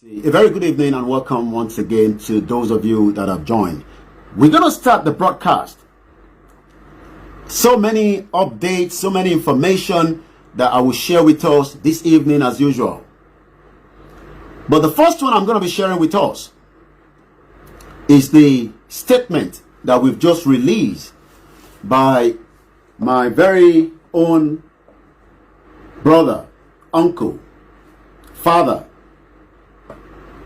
A very good evening and welcome once again to those of you that have joined. We're going to start the broadcast. So many updates, so many information that I will share with us this evening as usual. But the first one I'm going to be sharing with us is the statement that we've just released by my very own brother, uncle, father.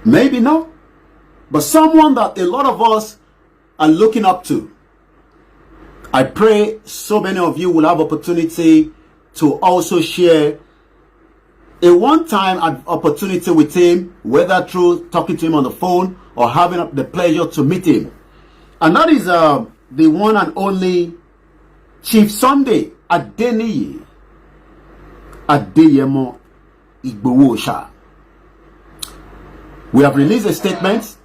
Maybe not, but someone that a lot of us are looking up to. I pray so many of you will have opportunity to also share a one-time opportunity with him, whether through talking to him on the phone or having the pleasure to meet him. And that is the one and only Chief Sunday Adeniyi Adeyemo Igboho. We have released a statement.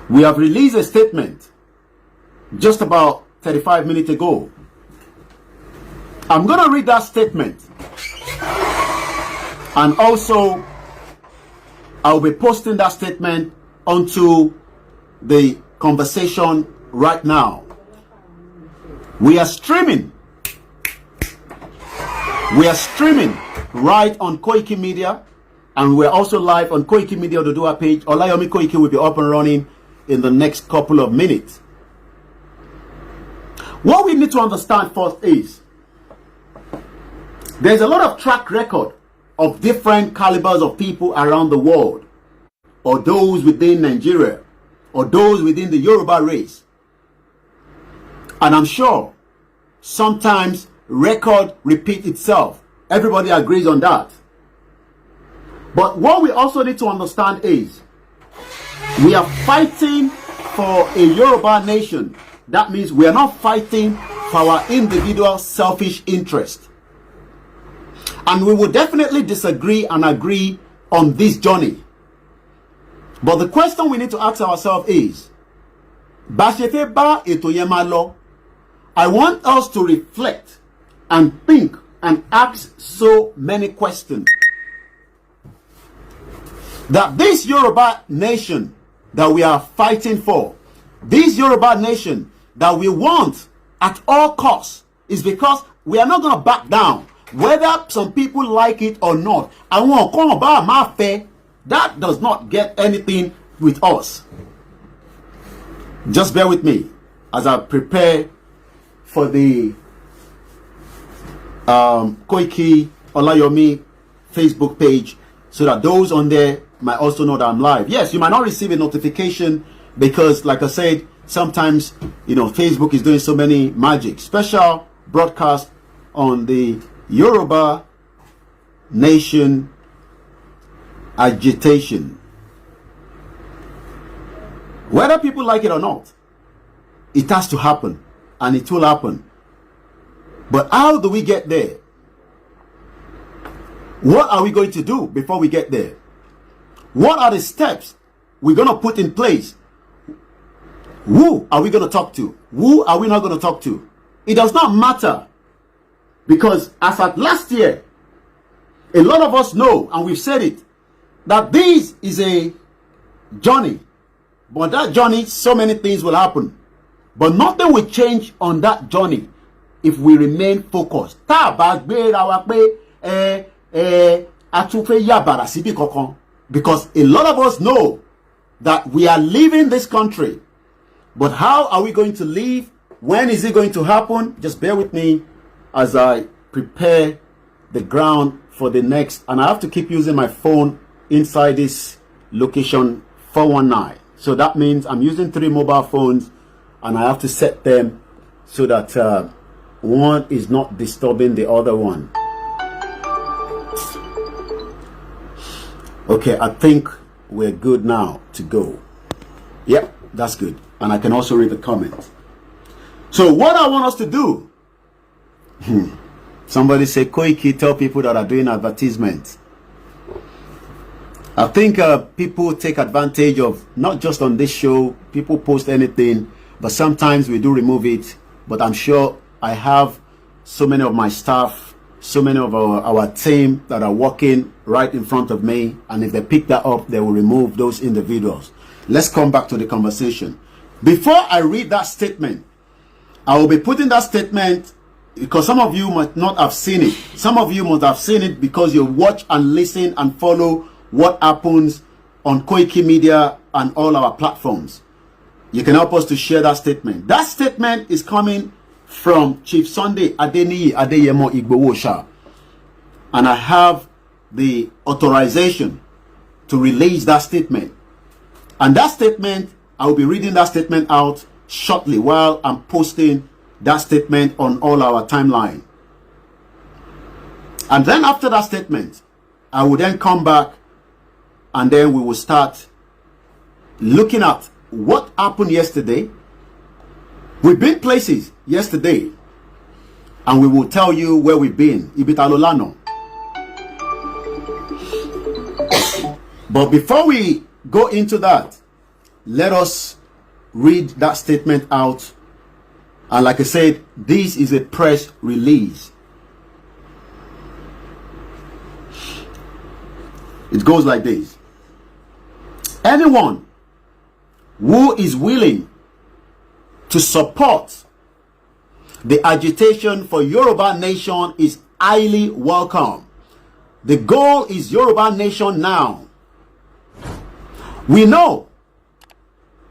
We have released a statement just about 35 minutes ago. I'm going to read that statement. And also, I'll be posting that statement onto the conversation right now. We are streaming. We are streaming right on Koiki Media. And we're also live on Koiki Media Ododuwa page. Olayomi Koiki will be up and running in the next couple of minutes. What we need to understand first is there's a lot of track record of different calibers of people around the world, or those within Nigeria, or those within the Yoruba race. And I'm sure sometimes record repeats itself. Everybody agrees on that. But what we also need to understand is we are fighting for a Yoruba nation. That means we are not fighting for our individual selfish interest. And we will definitely disagree and agree on this journey. But the question we need to ask ourselves is, I want us to reflect and think and ask so many questions. That this Yoruba nation that we are fighting for, this Yoruba nation that we want at all costs, is because we are not going to back down. Whether some people like it or not, that does not get anything with us. Just bear with me as I prepare for the Koiki Olayomi Facebook page, so that those on there might also know that I'm live. Yes, you might not receive a notification because, like I said, sometimes, Facebook is doing so many magic. Special broadcast on the Yoruba Nation Agitation. Whether people like it or not, it has to happen, and it will happen. But how do we get there? What are we going to do before we get there? What are the steps we're going to put in place? Who are we going to talk to? Who are we not going to talk to? It does not matter. Because as at last year, a lot of us know, and we've said it, that this is a journey. But that journey, so many things will happen. But nothing will change on that journey if we remain focused. Because a lot of us know that we are leaving this country. But how are we going to leave? When is it going to happen? Just bear with me as I prepare the ground for the next. And I have to keep using my phone inside this location 419. So that means I'm using 3 mobile phones, and I have to set them so that one is not disturbing the other one. Okay, I think we're good now to go. Yep, that's good. And I can also read the comments. So what I want us to do, somebody say, Koiki, tell people that are doing advertisements. I think people take advantage of, not just on this show, people post anything, but sometimes we do remove it. But I'm sure I have so many of my staff so many of our team that are working right in front of me, and if they pick that up, they will remove those individuals. Let's come back to the conversation. Before I read that statement, I will be putting that statement because some of you might not have seen it. Some of you must have seen it because you watch and listen and follow what happens on Koiki Media and all our platforms. You can help us to share that statement. That statement is coming from Chief Sunday Adeniyi Adeyemo Igboho Sha, and I have the authorization to release that statement. And that statement, I will be reading that statement out shortly while I'm posting that statement on all our timeline. And then after that statement, I will then come back and then we will start looking at what happened yesterday. We've been places yesterday, and we will tell you where we've been. Ibitalolano. But before we go into that, let us read that statement out. And like I said, this is a press release. It goes like this. Anyone who is willing to support the agitation for Yoruba Nation is highly welcome. The goal is Yoruba Nation now. We know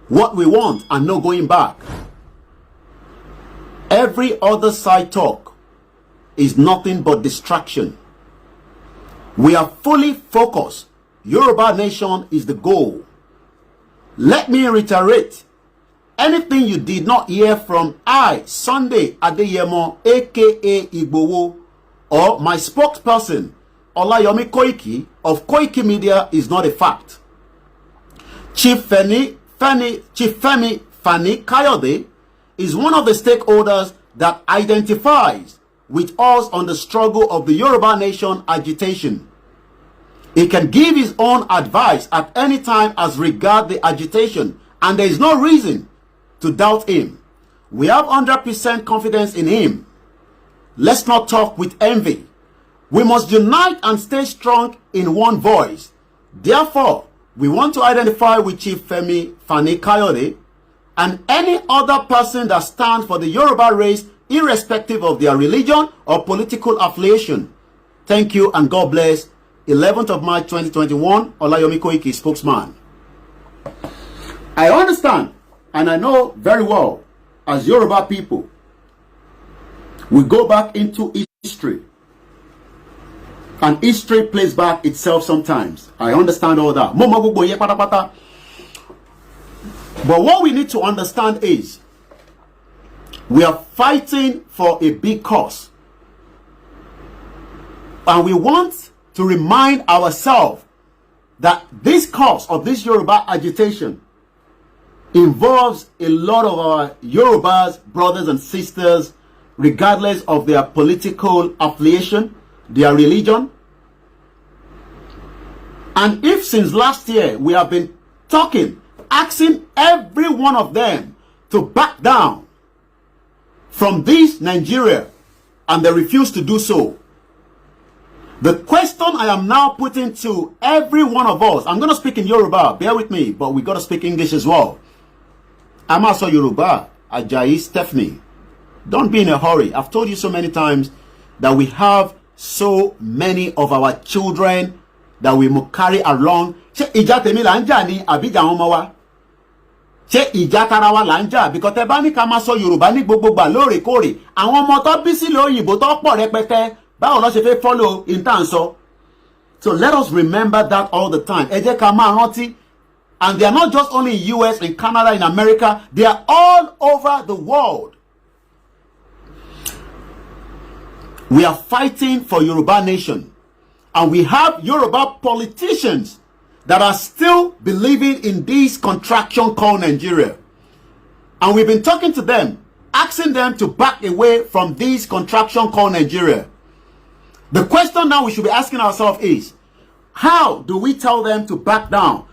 what we want and no going back. Every other side talk is nothing but distraction. We are fully focused. Yoruba Nation is the goal. Let me reiterate. Anything you did not hear from I, Sunday Adeyemo, aka Igboho, or my spokesperson, Olayomi Koiki, of Koiki Media, is not a fact. Chief Femi Fani Kayode is one of the stakeholders that identifies with us on the struggle of the Yoruba Nation agitation. He can give his own advice at any time as regard the agitation, and there is no reason to doubt him. We have 100% confidence in him. Let's not talk with envy. We must unite and stay strong in one voice. Therefore, we want to identify with Chief Femi Fani Kayode and any other person that stands for the Yoruba race, irrespective of their religion or political affiliation. Thank you and God bless. 11th of March 2021, Olayomi Koiki, spokesman. I understand and I know very well, as Yoruba people, we go back into history. And history plays back itself sometimes. I understand all that. But what we need to understand is, we are fighting for a big cause. And we want to remind ourselves that this cause of this Yoruba agitation involves a lot of our Yorubas, brothers and sisters, regardless of their political affiliation, their religion. And if since last year we have been talking, asking every one of them to back down from this Nigeria, and they refuse to do so, the question I am now putting to every one of us, I'm going to speak in Yoruba, bear with me, but we got to speak English as well. I'm also Yoruba, Ajayi Stephanie. Don't be in a hurry. I've told you so many times that we have so many of our children that we must carry along. Ṣé ìjà tèmi là ń jà ní àbí ìjà àwọn ọmọ wa? Ṣé ìjà tara wa là ń jà? Because tẹ́ bá ní ká máa sọ Yorùbá ní gbogbogbà lóòrèkóòrè, àwọn ọmọ tó bí sílẹ̀ òyìnbó tó pọ̀ rẹpẹtẹ, báwo ló ṣe fẹ́ follow in tá à ń sọ? So let us remember that all the time. Ẹ jẹ́ ká máa rántí. And they are not just only in US, in Canada, in America. They are all over the world. We are fighting for Yoruba Nation. And we have Yoruba politicians that are still believing in this contraction called Nigeria. And we've been talking to them, asking them to back away from this contraction called Nigeria. The question now we should be asking ourselves is, how do we tell them to back down?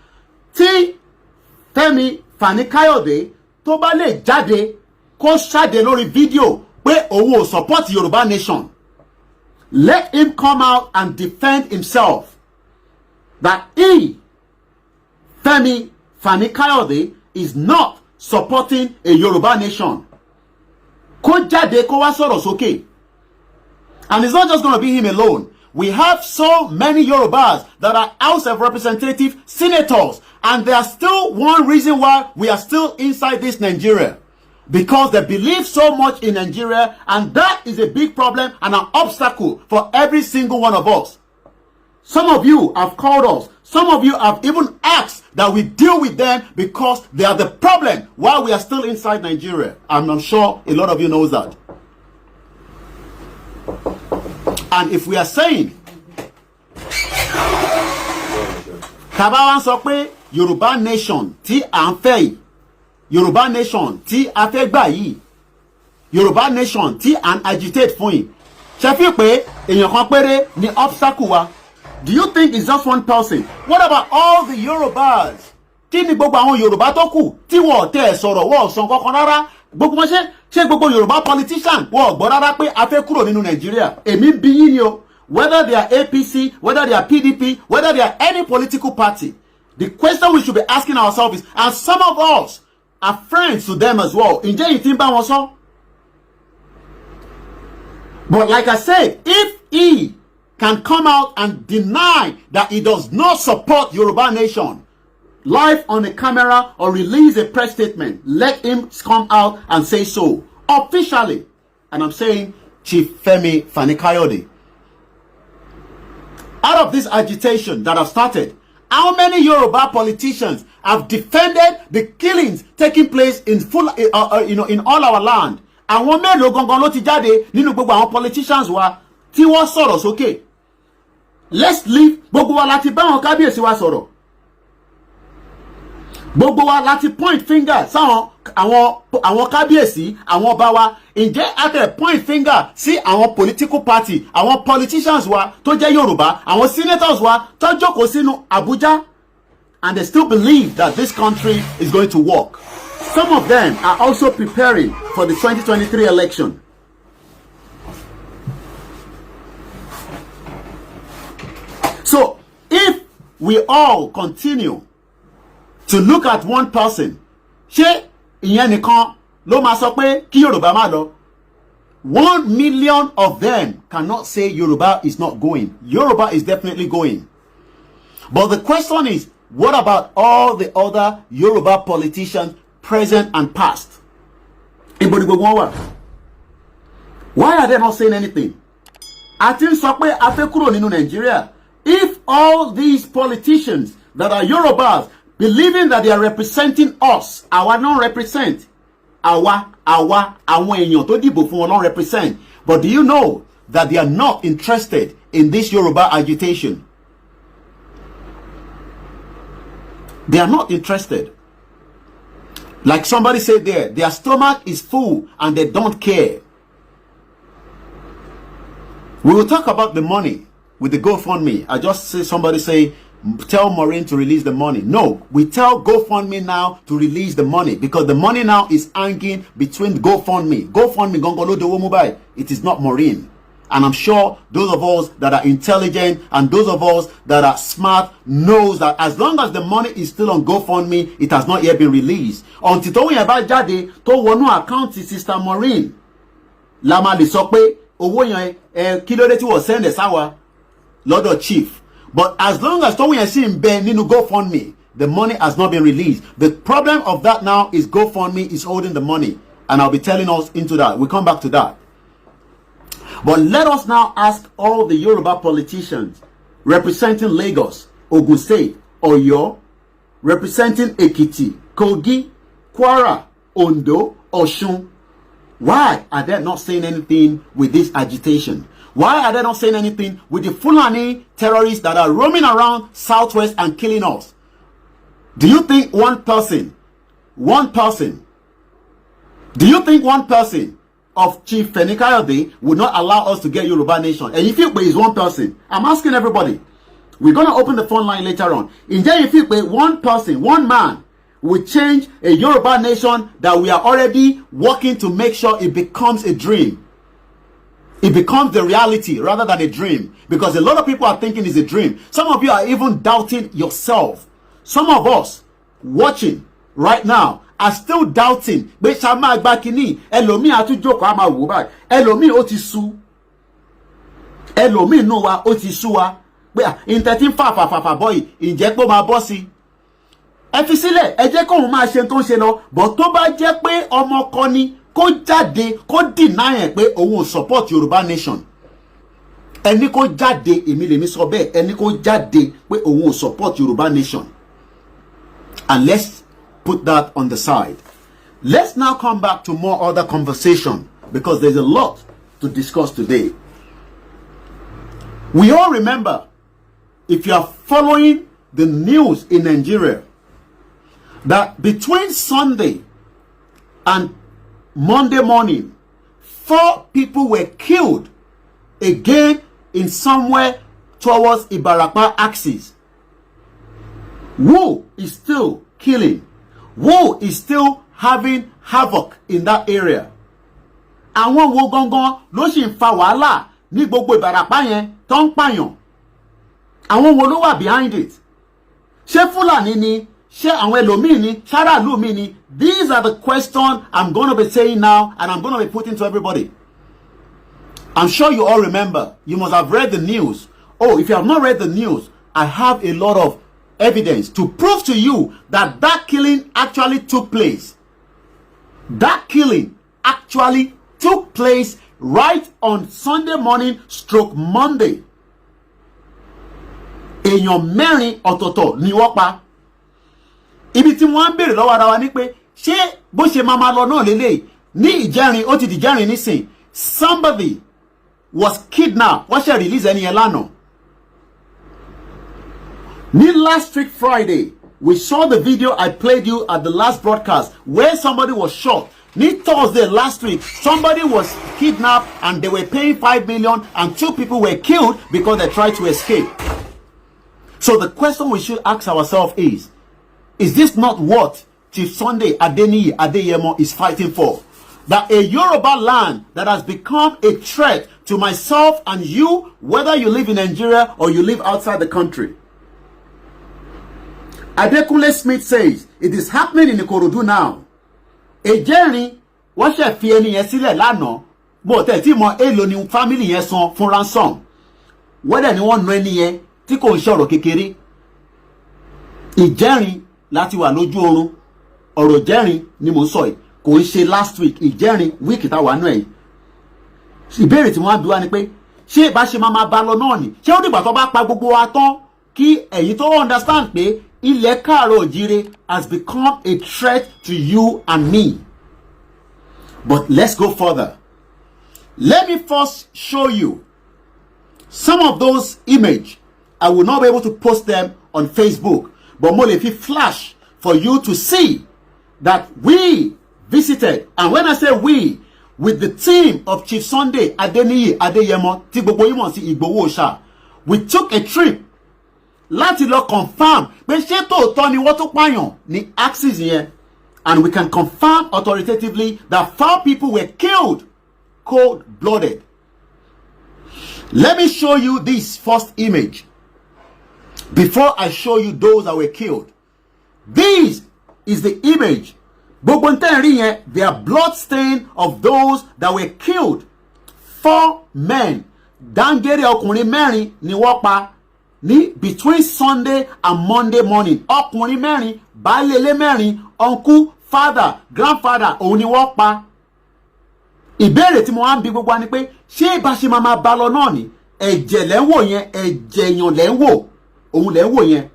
Tí Fẹ́mi Fani Káyọ̀dé tó bá lè jáde kó ṣàdé lórí fídíò pé òun ò support Yorùbá Nation, let him come out and defend himself that he, Femi Fani-Kayode, is not supporting a Yoruba nation. Kó jáde kó wá sọ̀rọ̀ sókè. And it's not just going to be him alone. We have so many Yorubas that are House of Representative senators, and there's still one reason why we are still inside this Nigeria. Because they believe so much in Nigeria, and that is a big problem and an obstacle for every single one of us. Some of you have called us. Some of you have even asked that we deal with them because they are the problem while we are still inside Nigeria. And I'm sure a lot of you knows that. And if we are saying Tabawan sọ pé Yoruba nation tí à ń fẹ́ yìí, Yoruba nation tí a fẹ́ gbà yìí, Yoruba nation tí à ń agitate fún yìí, ṣe fi pé èèyàn kan péré ni obstacle wa. Do you think it's just one person? What about all the Yorubas? Kí ni gbogbo àwọn Yorùbá tó kù tí wọ́n tẹ̀ sọ̀rọ̀ wọ́n sọ kankan rárá? Gbogbo wọn ṣe gbogbo Yoruba politician wọ́n gbọ́ rárá pé a fẹ́ kúrò nínú Nàìjíríà. Èmi bí yín ni o. Whether they are APC, whether they are PDP, whether they are any political party, the question we should be asking ourselves is, and some of us are friends to them as well. Ǹjẹ́ yìí ti ń bá wọn sọ? But like I said, if he can come out and deny that he does not support Yoruba nation, live on the camera or release a press statement, let him come out and say so officially. And I'm saying Chief Femi Fani-Kayode. Out of this agitation that have started, how many Yoruba politicians have defended the killings taking place in in all our land? Àwọn mélòó gangan ló ti jáde nínú gbogbo àwọn politicians wa tí wọ́n sọ̀rọ̀ sókè. Let's leave. Gbogbo wa láti bá àwọn kábíyèsí wa sọ̀rọ̀. Gbogbo wa láti point finger sáwọn àwọn kábíyèsí, àwọn ọba wa. Ǹjẹ́ àtẹ̀ point finger sí àwọn political party, àwọn politicians wa tó jẹ́ Yorùbá, àwọn senators wa tó jókòó sínú Abuja, and they still believe that this country is going to work. Some of them are also preparing for the 2023 election. So, if we all continue to look at one person, ṣé ìyẹn nìkan ló máa sọ pé kí Yorùbá má lọ? 1 million of them cannot say Yoruba is not going. Yoruba is definitely going. But the question is, what about all the other Yoruba politicians, present and past? Why are they not saying anything? I think sokwe afe kúrò nínú Nigeria. If all these politicians that are Yorubas believing that they are representing us, our non-represent, àwọn èèyàn tó dìbò fún wọn non represent. But do you know that they are not interested in this Yoruba agitation? They are not interested. Like somebody said there, their stomach is full and they don't care. We will talk about the money with the GoFundMe. I just see somebody say, tell Maureen to release the money. No, we tell GoFundMe now to release the money because the money now is hanging between GoFundMe. GoFundMe gongolo dewo mobile. It is not Maureen. And I'm sure those of us that are intelligent and those of us that are smart knows that as long as the money is still on GoFundMe, it has not yet been released. Until tó yẹn bá jáde tó wọnú account Sister Maureen, la máa lè sọ pé owó yẹn kí ló dé tí wọ́n send sáwa lọ́dọ̀ chief. But as long as Toyin see him bend into GoFundMe, the money has not been released. The problem of that now is GoFundMe is holding the money. And I'll be telling us into that. We'll come back to that. But let us now ask all the Yoruba politicians representing Lagos, Ogun State, Oyo, representing Ekiti, Kogi, Kwara, Ondo, Osun. Why are they not saying anything with this agitation? Why are they not saying anything with the Fulani terrorists that are roaming around Southwest and killing us? Do you think one person of Chief Fani-Kayode would not allow us to get Yoruba nation? And if it is one person, I'm asking everybody, we're going to open the phone line later on. If it one person, one man, will change a Yoruba nation that we are already working to make sure it becomes a dream. it becomes the reality rather than a dream. Because a lot of people are thinking it's a dream. Some of you are even doubting yourself. Some of us watching right now are still doubting. Pé ṣá máa gba kíní, ẹlòmíì á tún jókòó á máa wò báyìí. Ẹlòmíì ó ti sú. Ẹlòmíì nù wa ó ti sú wa. Pé ìntẹ́tí fà bọ́yì, ǹjẹ́ pé ó máa bọ́ sí. Ẹ fi sílẹ̀, ẹ jẹ́ kóun máa ṣe tó ń ṣe lọ. But tó bá jẹ́ pé ọmọ kan ni, kó jáde, kó deny ẹ̀ pé òun ò support Yoruba nation. Ẹni kó jáde, èmi lèmi sọ bẹ́ẹ̀, ẹni kó jáde pé òun ò support Yoruba nation. And let's put that on the side. Let's now come back to more other conversation because there's a lot to discuss today. We all remember, if you are following the news in Nigeria, that between Sunday and Monday morning, 4 people were killed again in somewhere towards Ibarapa axis. Who is still killing? Who is still having havoc in that area? Àwọn wo gangan ló sì ń fa wàhálà ní gbogbo Ìbàràpá yẹn tó ń pààyàn? Àwọn wo ló wà behind it? Ṣé Fúlàní ni? Ṣé àwọn ẹlòmíì ni? Ṣáràlú mi ni? These are the questions I'm going to be saying now and I'm going to be putting to everybody. I'm sure you all remember. You must have read the news. Oh, if you have not read the news, I have a lot of evidence to prove to you that that killing actually took place. That killing actually took place right on Sunday morning stroke Monday. Èèyàn mẹ́rin ọ̀tọ̀ọ̀tọ̀ ni wọ́n pa. Ibi tí wọ́n ń béèrè lọ́wọ́ ara wa ní pé ṣé bó ṣe máa lọ náà lélẹ̀ ní ìjẹrin ó ti dìjẹrin nísìn. Somebody was kidnapped. Wọ́n ṣe release ẹni yẹn lánàá. Ní last week Friday, we saw the video I played you at the last broadcast where somebody was shot. Ní Thursday last week, somebody was kidnapped and they were paying 5 million and 2 people were killed because they tried to escape. So the question we should ask ourselves is this not what Chief Sunday Adeniyi Adeyemo is fighting for? That a Yoruba land that has become a threat to myself and you, whether you live in Nigeria or you live outside the country. Adekunle Smith says, it is happening in Ikorodu now. Ejẹ́rin, wọ́n ṣe fi ẹni yẹn sílẹ̀ lánàá, bó tẹ̀ tí mọ èlò ni family yẹn san fún ransom. Wọ́dẹ̀ ni wọ́n nu ẹni yẹn tí kò ń ṣọ̀rọ̀ kékeré. Ìjẹ́rin láti wà lójú oorun. Ọ̀rọ̀ jẹ́rin ni mò ń sọ yìí. Kò ń ṣe last week, ìjẹ́rin week tá wà nú ẹ̀. Ìbéèrè tí wọ́n á bi wá ni pé ṣé bá ṣe máa bá lọ náà ni? Ṣé ó dìgbà tó bá pa gbogbo wa tán kí ẹ̀yin tó understand pé Ilẹ̀ Káàárọ̀ Oòjíire has become a threat to you and me. But let's go further. Let me first show you some of those images. I will not be able to post them on Facebook, but mo lè fi flash for you to see that we visited, and when I say we, with the team of Chief Sunday Adeniyi Adeyemo, tí gbogbo yín mọ̀ sí Igboho ṣá, we took a trip láti lọ confirm pé ṣé tòótọ́ ni wọ́n tó pààyàn ní axis yẹn, and we can confirm authoritatively that 4 people were killed cold-blooded. Let me show you this first image before I show you those that were killed. This is the image. Gbogbo ntẹ́ rí yẹn, they are blood stain of those that were killed. 4 men. Dáńgẹ́rẹ́ ọkùnrin mẹ́rin ni wọ́n pa ní between Sunday and Monday morning. Ọkùnrin mẹ́rin, baálé mẹ́rin, uncle, father, grandfather, òun ni wọ́n pa. Ìbéèrè tí mo wá ń bi gbogbo wa ni pé ṣé bá ṣe máa bá lọ náà ni? Ẹ̀jẹ̀ lẹ́ ń wò yẹn, ẹ̀jẹ̀ èèyàn lẹ́ ń wò, òun lẹ́ ń wò yẹn.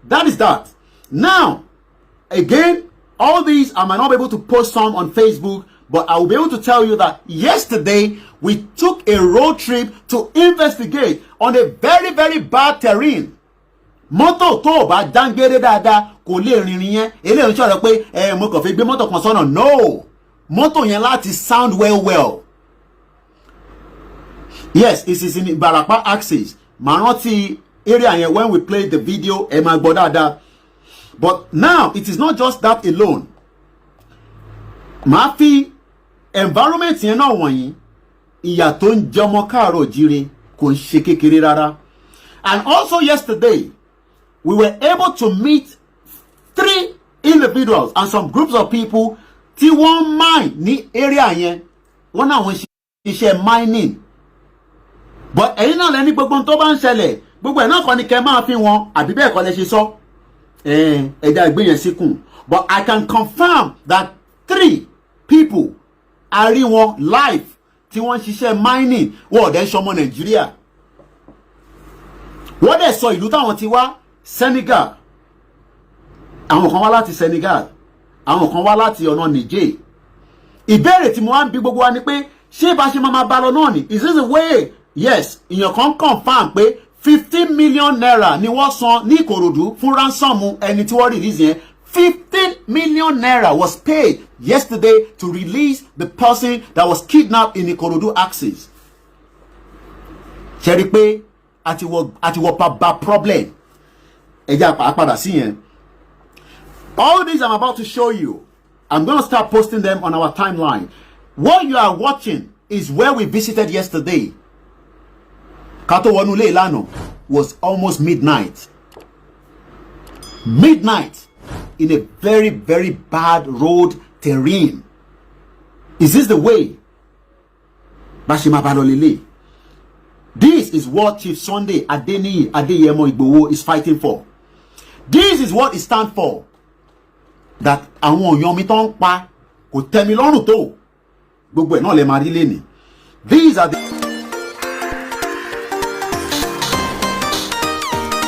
That is that. Now, again, all these I might not be able to post some on Facebook, but I will be able to tell you that yesterday we took a road trip to investigate on a very, very bad terrain. Mọ́tò tó bá dáńgẹ́rẹ́ dáadáa kò lè rìnrìn yẹn. Eléyìí ń sọ̀rọ̀ pé mo kàn fi gbé mọ́tò kan sọ́nà. No! Mọ́tò yẹn láti sound well. Yes, it is in Ìbàràpá axis. Màá rántí area yẹn when we played the video, ẹ máa gbọ́ dáadáa. But now, it is not just that alone. Màá fi environment yẹn náà wọ̀nyí ìyà tó ń jẹ ọmọ káàárọ̀ jíire kò ń ṣe kékeré rárá. And also yesterday we were able to meet 3 individuals and some groups of people tí wọ́n mine ní area yẹn. Wọ́n náà wọ́n ṣiṣẹ́ mining. But ẹ̀yin náà lẹ́ni gbogbo tó bá ń ṣẹlẹ̀ gbogbo ẹ̀ náà kọ́ ni kẹ́ máa fi wọn àbí bẹ́ẹ̀ kọ́ lẹ ṣe sọ. Ẹja ìgbé yẹn síkùn. But I can confirm that 3 people a rí wọn live tí wọ́n ṣiṣẹ́ mining wọ́n ọ̀dẹ́ ṣọmọ Nàìjíríà. Wọ́n dẹ̀ sọ ìlú táwọn ti wá Senegal. Àwọn kan wá láti Senegal. Àwọn kan wá láti ọ̀nà Niger. Ìbéèrè tí mo wá ń bi gbogbo wa ni pé ṣé bá ṣe máa bá lọ náà ni? Is this the way? Yes, ìyàn kan confirm pé 15 million naira ni wọ́n san ní Ìkòròdú fún ransom ẹni tí wọ́n release yẹn. 15 million naira was paid yesterday to release the person that was kidnapped in Ikorodu axis. Ṣé rí pé àti wọ bá problem. Ẹja àpàdà sí yẹn. All these I'm about to show you, I'm going to start posting them on our timeline. What you are watching is where we visited yesterday. Kato wọnúlé ìlànà was almost midnight. Midnight. In a very, very bad road terrain. Is this the way? Bashima Balolele. This is what Chief Sunday Adeniyi Adeyemo Igboho is fighting for. This is what it stands for. That àwọn èèyàn mi tó ń pa kò tẹ́ mi lọ́rùn tó. Gbogbo ẹ̀ náà lè máa rí lẹ́nìí. These are the